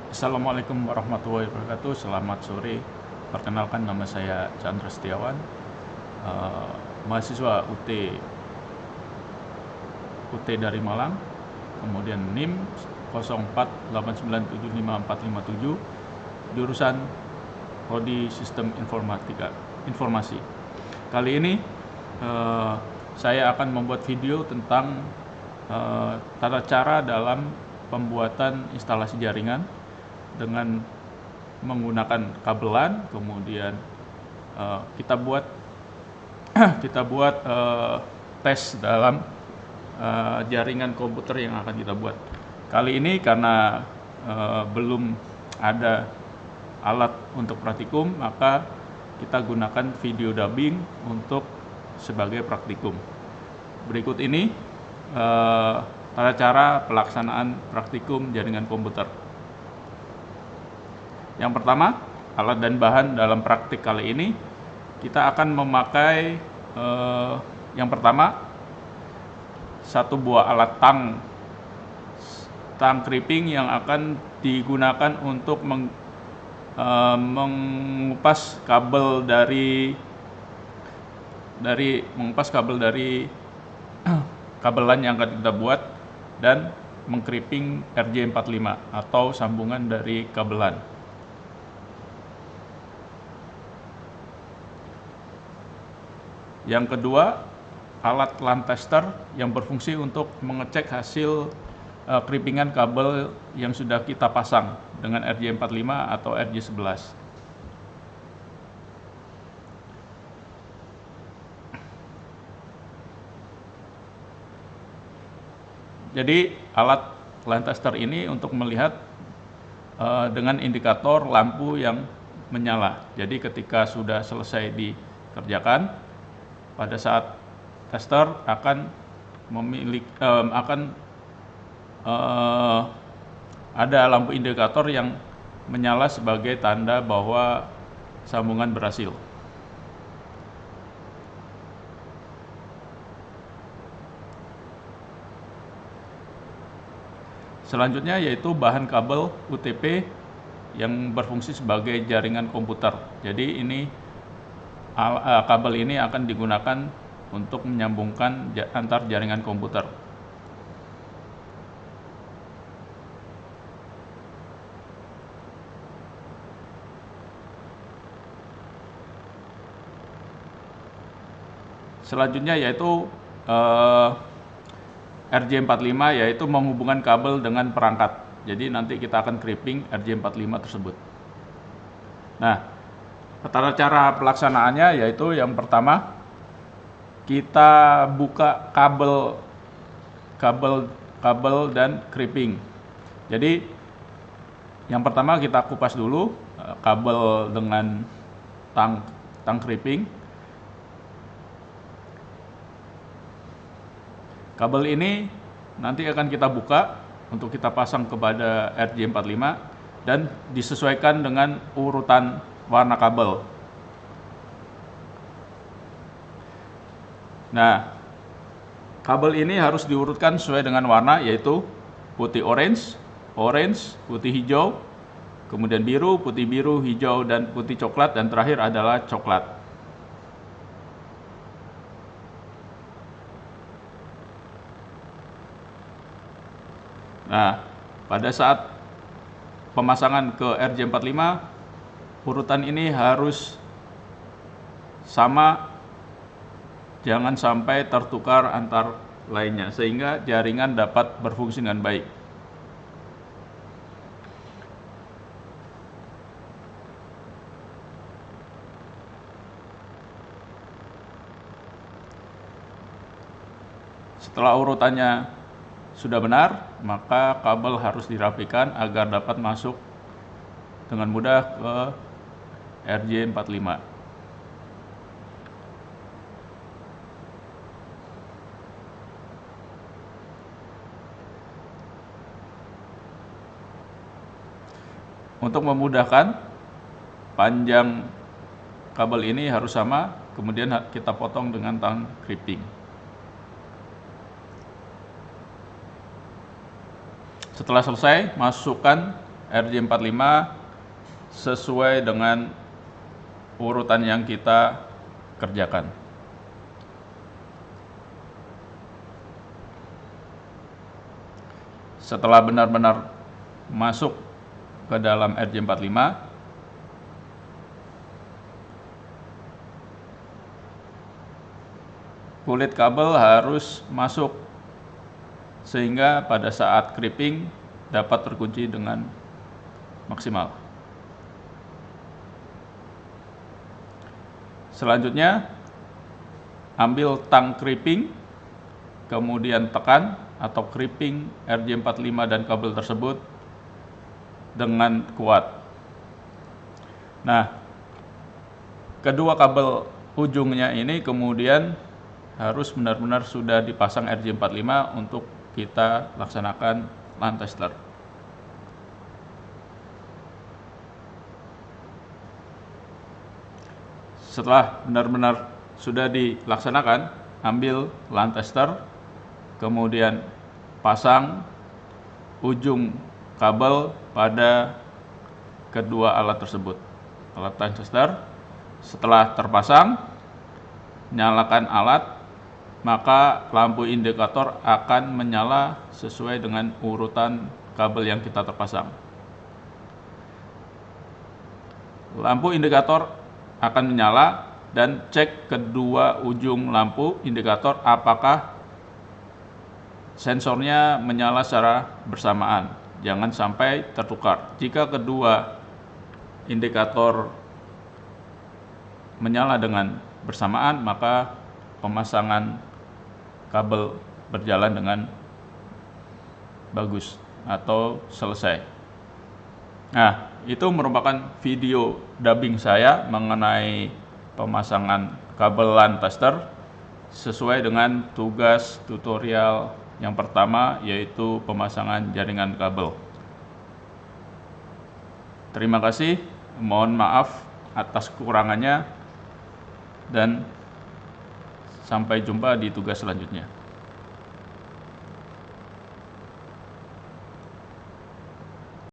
Assalamualaikum warahmatullahi wabarakatuh. Selamat sore. Perkenalkan, nama saya Chandra Setiawan, mahasiswa UT dari Malang. Kemudian NIM 0489754457, jurusan Prodi Sistem Informasi. Kali ini saya akan membuat video tentang tata cara dalam pembuatan instalasi jaringan dengan menggunakan kabelan. Kemudian kita buat tes dalam jaringan komputer yang akan kita buat. Kali ini karena belum ada alat untuk praktikum, maka kita gunakan video dubbing untuk sebagai praktikum. Berikut ini tata cara pelaksanaan praktikum jaringan komputer. Yang pertama, alat dan bahan dalam praktik kali ini kita akan memakai yang pertama, satu buah alat tang crimping yang akan digunakan untuk mengupas kabel dari kabelan yang akan kita buat dan mengkripping RJ45 atau sambungan dari kabelan. Yang kedua, alat LAN tester yang berfungsi untuk mengecek hasil crimpingan kabel yang sudah kita pasang dengan RJ45 atau RJ11. Jadi alat LAN tester ini untuk melihat dengan indikator lampu yang menyala. Jadi ketika sudah selesai dikerjakan, pada saat tester akan ada lampu indikator yang menyala sebagai tanda bahwa sambungan berhasil. Selanjutnya yaitu bahan kabel UTP yang berfungsi sebagai jaringan komputer. Jadi kabel ini akan digunakan untuk menyambungkan antar jaringan komputer. Selanjutnya yaitu RJ45, yaitu menghubungkan kabel dengan perangkat. Jadi nanti kita akan crimping RJ45 tersebut. Nah, tata cara pelaksanaannya yaitu yang pertama, kita buka kabel dan crimping. Jadi yang pertama kita kupas dulu kabel dengan tang crimping. Kabel ini nanti akan kita buka untuk kita pasang kepada RJ45 dan disesuaikan dengan urutan warna kabel. Nah, kabel ini harus diurutkan sesuai dengan warna, yaitu putih orange, putih hijau, kemudian biru, putih biru, hijau, dan putih coklat, dan terakhir adalah coklat. Nah, pada saat pemasangan ke RJ45, urutan ini harus sama, jangan sampai tertukar antar lainnya, sehingga jaringan dapat berfungsi dengan baik. Setelah urutannya sudah benar, maka kabel harus dirapikan agar dapat masuk dengan mudah ke RJ45. Untuk memudahkan, panjang kabel ini harus sama, kemudian kita potong dengan tang crimping. Setelah selesai, masukkan RJ45 sesuai dengan urutan yang kita kerjakan. Setelah benar-benar masuk ke dalam RJ45, kulit kabel harus masuk sehingga pada saat clipping dapat terkunci dengan maksimal. Selanjutnya, ambil tang clipping, kemudian tekan atau clipping RJ45 dan kabel tersebut dengan kuat. Nah, kedua kabel ujungnya ini kemudian harus benar-benar sudah dipasang RJ45 untuk kita laksanakan LAN tester. Setelah benar-benar sudah dilaksanakan, ambil LAN tester, kemudian pasang ujung kabel pada kedua alat tersebut, alat LAN tester. Setelah terpasang, nyalakan alat, maka lampu indikator akan menyala sesuai dengan urutan kabel yang kita terpasang. Lampu indikator akan menyala dan cek kedua ujung lampu indikator apakah sensornya menyala secara bersamaan. Jangan sampai tertukar. Jika kedua indikator menyala dengan bersamaan, maka pemasangan kabel berjalan dengan bagus atau selesai. Nah, itu merupakan video dubbing saya mengenai pemasangan kabel LAN tester sesuai dengan tugas tutorial yang pertama, yaitu pemasangan jaringan kabel. Terima kasih, mohon maaf atas kekurangannya, dan sampai jumpa di tugas selanjutnya.